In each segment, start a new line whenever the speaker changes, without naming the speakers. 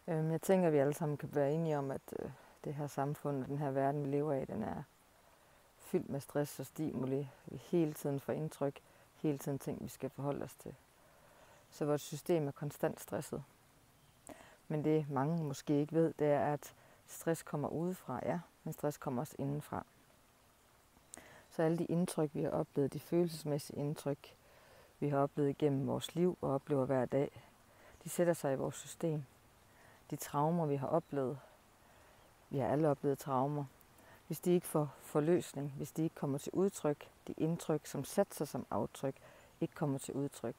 Jeg tænker, at vi alle sammen kan være enige om, at det her samfund og den her verden, vi lever i, den er fyldt med stress og stimuli. Vi hele tiden får indtryk, hele tiden ting, vi skal forholde os til. Så vores system er konstant stresset. Men det mange måske ikke ved, det er, at stress kommer udefra, ja, men stress kommer også indenfra. Så alle de indtryk, vi har oplevet, de følelsesmæssige indtryk, vi har oplevet gennem vores liv og oplever hver dag, de sætter sig i vores system. De traumer, vi har oplevet, vi har alle oplevet traumer, hvis de ikke får forløsning, hvis de ikke kommer til udtryk, de indtryk, som sætter sig som aftryk, ikke kommer til udtryk,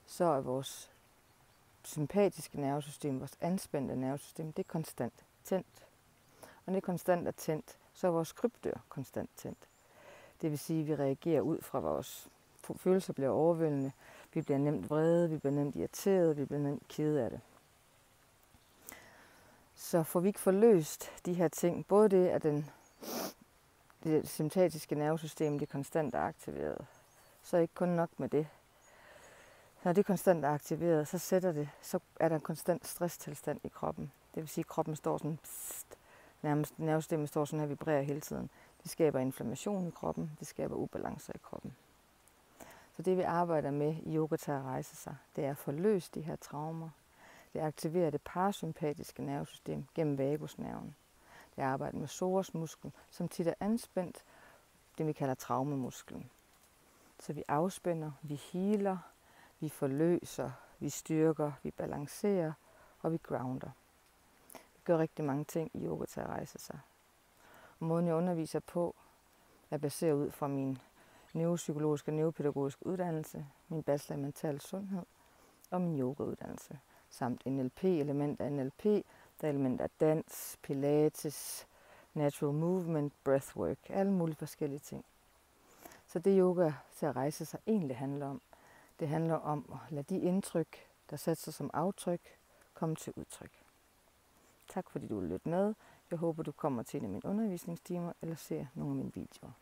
så er vores sympatiske nervesystem, vores anspændte nervesystem, det er konstant tændt. Og når det konstant er tændt, så er vores krybdør konstant tændt. Det vil sige, at vi reagerer ud fra vores følelser, bliver overvældende, vi bliver nemt vrede, vi bliver nemt irriteret, vi bliver nemt kede af det. Så får vi ikke forløst de her ting, både det, at det sympatiske nervesystem det konstant er aktiveret, så er ikke kun nok med det. Når det konstant er aktiveret, så er der en konstant stresstilstand i kroppen. Det vil sige, at kroppen står sådan, nærmest nervesystemet står sådan her, vibrerer hele tiden. Det skaber inflammation i kroppen, det skaber ubalancer i kroppen. Så det vi arbejder med i yoga til at rejse sig, det er at forløse de her traumer. Det aktiverer det parasympatiske nervesystem gennem vagusnerven. Det arbejder med psoasmusklen, som tit er anspændt, det vi kalder traumemusklen. Så vi afspænder, vi healer, vi forløser, vi styrker, vi balancerer og vi grounder. Vi gør rigtig mange ting i yoga til at rejse sig. Og måden jeg underviser på er baseret ud fra min neuropsykologiske og neuropædagogiske uddannelse, min bachelor i mental sundhed og min yogauddannelse. Samt NLP, element af NLP, der er element af dans, pilates, natural movement, breathwork, alle mulige forskellige ting. Så det yoga til at rejse sig egentlig handler om, det handler om at lade de indtryk, der sætter sig som aftryk, komme til udtryk. Tak fordi du vil lytte med. Jeg håber, du kommer til en af mine undervisningstimer eller ser nogle af mine videoer.